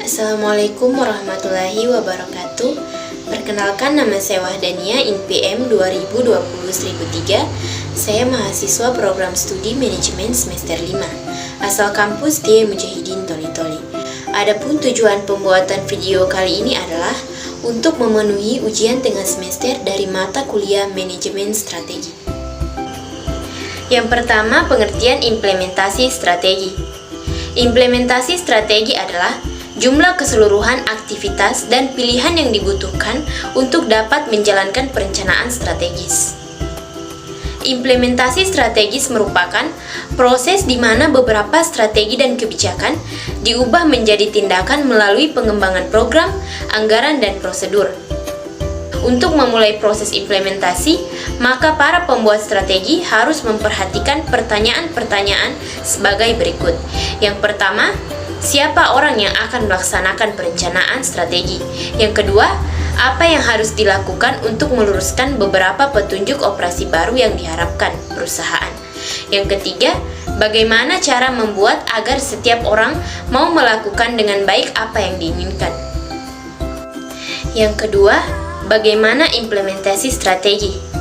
Assalamualaikum warahmatullahi wabarakatuh. Perkenalkan, nama saya Wahdania, INPM 2020-1003. Saya mahasiswa program studi manajemen semester 5, asal kampus D. Mujahidin Toli-Toli. Adapun tujuan pembuatan video kali ini adalah untuk memenuhi ujian tengah semester dari mata kuliah manajemen strategi. Yang pertama, pengertian implementasi strategi. Implementasi strategi adalah jumlah keseluruhan aktivitas dan pilihan yang dibutuhkan untuk dapat menjalankan perencanaan strategis. Implementasi strategis merupakan proses di mana beberapa strategi dan kebijakan diubah menjadi tindakan melalui pengembangan program, anggaran, dan prosedur. Untuk memulai proses implementasi, maka para pembuat strategi harus memperhatikan pertanyaan-pertanyaan sebagai berikut. Yang pertama, siapa orang yang akan melaksanakan perencanaan strategi? Yang kedua, apa yang harus dilakukan untuk meluruskan beberapa petunjuk operasi baru yang diharapkan perusahaan? Yang ketiga, bagaimana cara membuat agar setiap orang mau melakukan dengan baik apa yang diinginkan? Yang kedua, bagaimana implementasi strategi?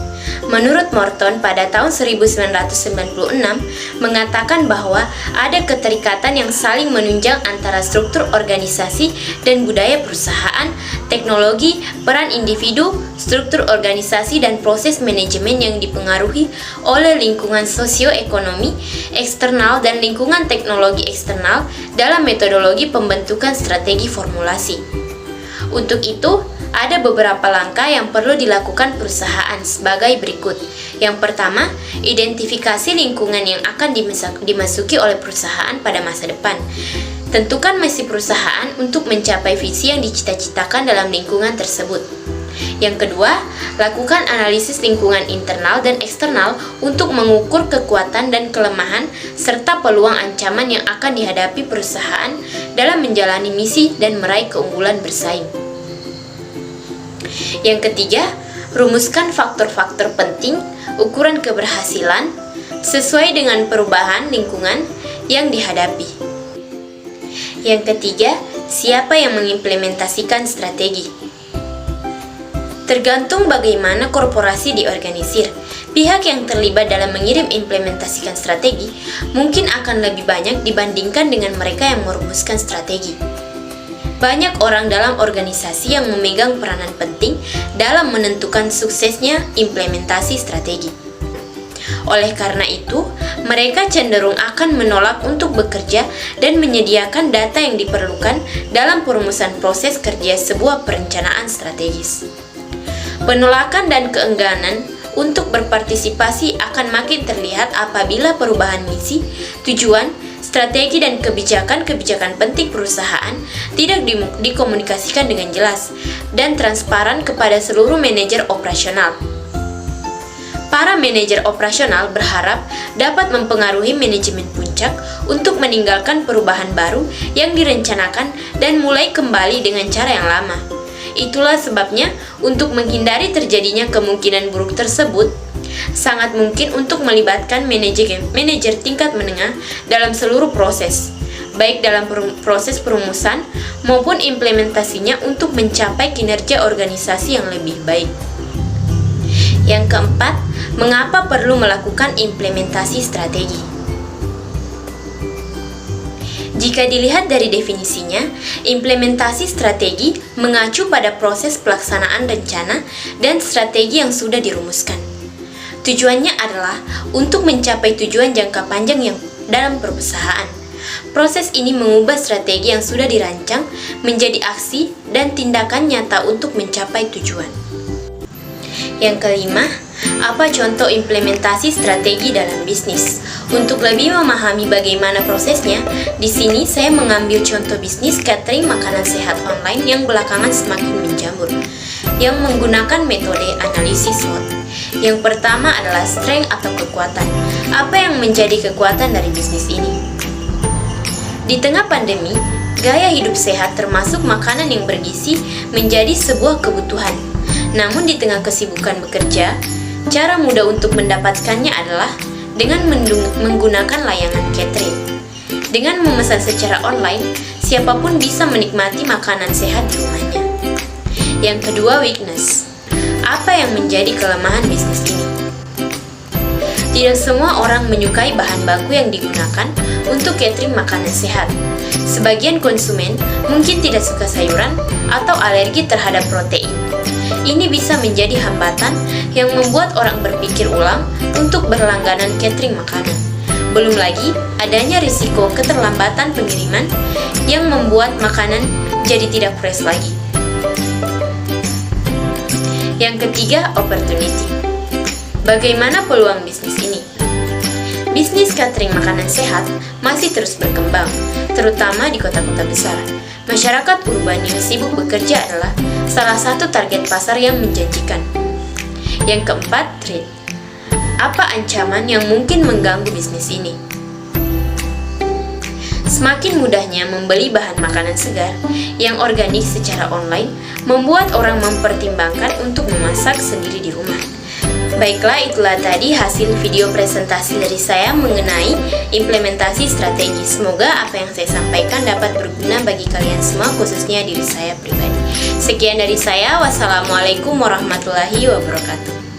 Menurut Morton pada tahun 1996 mengatakan bahwa ada keterikatan yang saling menunjang antara struktur organisasi dan budaya perusahaan, teknologi, peran individu, struktur organisasi, dan proses manajemen yang dipengaruhi oleh lingkungan sosioekonomi eksternal dan lingkungan teknologi eksternal dalam metodologi pembentukan strategi formulasi. Untuk itu, ada beberapa langkah yang perlu dilakukan perusahaan sebagai berikut. Yang pertama, identifikasi lingkungan yang akan dimasuki oleh perusahaan pada masa depan. Tentukan misi perusahaan untuk mencapai visi yang dicita-citakan dalam lingkungan tersebut. Yang kedua, lakukan analisis lingkungan internal dan eksternal untuk mengukur kekuatan dan kelemahan serta peluang ancaman yang akan dihadapi perusahaan dalam menjalani misi dan meraih keunggulan bersaing. Yang ketiga, rumuskan faktor-faktor penting ukuran keberhasilan sesuai dengan perubahan lingkungan yang dihadapi. Yang ketiga, siapa yang mengimplementasikan strategi? Tergantung bagaimana korporasi diorganisir, pihak yang terlibat dalam mengirim implementasikan strategi mungkin akan lebih banyak dibandingkan dengan mereka yang merumuskan strategi. Banyak orang dalam organisasi yang memegang peranan penting dalam menentukan suksesnya implementasi strategi. Oleh karena itu, mereka cenderung akan menolak untuk bekerja dan menyediakan data yang diperlukan dalam perumusan proses kerja sebuah perencanaan strategis. Penolakan dan keengganan untuk berpartisipasi akan makin terlihat apabila perubahan misi, tujuan, strategi, dan kebijakan-kebijakan penting perusahaan tidak dikomunikasikan dengan jelas dan transparan kepada seluruh manajer operasional. Para manajer operasional berharap dapat mempengaruhi manajemen puncak untuk meninggalkan perubahan baru yang direncanakan dan mulai kembali dengan cara yang lama. Itulah sebabnya, untuk menghindari terjadinya kemungkinan buruk tersebut, sangat mungkin untuk melibatkan manajer tingkat menengah dalam seluruh proses, baik dalam proses perumusan maupun implementasinya untuk mencapai kinerja organisasi yang lebih baik. Yang keempat, mengapa perlu melakukan implementasi strategi? Jika dilihat dari definisinya, implementasi strategi mengacu pada proses pelaksanaan rencana dan strategi yang sudah dirumuskan. Tujuannya adalah untuk mencapai tujuan jangka panjang yang dalam perusahaan. Proses ini mengubah strategi yang sudah dirancang menjadi aksi dan tindakan nyata untuk mencapai tujuan. Yang kelima, apa contoh implementasi strategi dalam bisnis? Untuk lebih memahami bagaimana prosesnya, di sini saya mengambil contoh bisnis catering makanan sehat online yang belakangan semakin menjamur, yang menggunakan metode analisis SWOT. Yang pertama adalah strength atau kekuatan. Apa yang menjadi kekuatan dari bisnis ini? Di tengah pandemi, gaya hidup sehat termasuk makanan yang bergizi menjadi sebuah kebutuhan. Namun di tengah kesibukan bekerja, cara mudah untuk mendapatkannya adalah dengan menggunakan layanan catering. Dengan memesan secara online, siapapun bisa menikmati makanan sehat di rumahnya. Yang kedua, weakness. Apa yang menjadi kelemahan bisnis ini? Tidak semua orang menyukai bahan baku yang digunakan untuk catering makanan sehat. Sebagian konsumen mungkin tidak suka sayuran atau alergi terhadap protein. Ini bisa menjadi hambatan yang membuat orang berpikir ulang untuk berlangganan catering makanan. Belum lagi, adanya risiko keterlambatan pengiriman yang membuat makanan jadi tidak fresh lagi. Yang ketiga, opportunity. Bagaimana peluang bisnis ini? Bisnis catering makanan sehat masih terus berkembang, terutama di kota-kota besar. Masyarakat urban yang sibuk bekerja adalah salah satu target pasar yang menjanjikan. Yang keempat, trade. Apa ancaman yang mungkin mengganggu bisnis ini? Semakin mudahnya membeli bahan makanan segar yang organik secara online membuat orang mempertimbangkan untuk memasak sendiri di rumah. Baiklah, itulah tadi hasil video presentasi dari saya mengenai implementasi strategi. Semoga apa yang saya sampaikan dapat berguna bagi kalian semua, khususnya diri saya pribadi. Sekian dari saya, wassalamualaikum warahmatullahi wabarakatuh.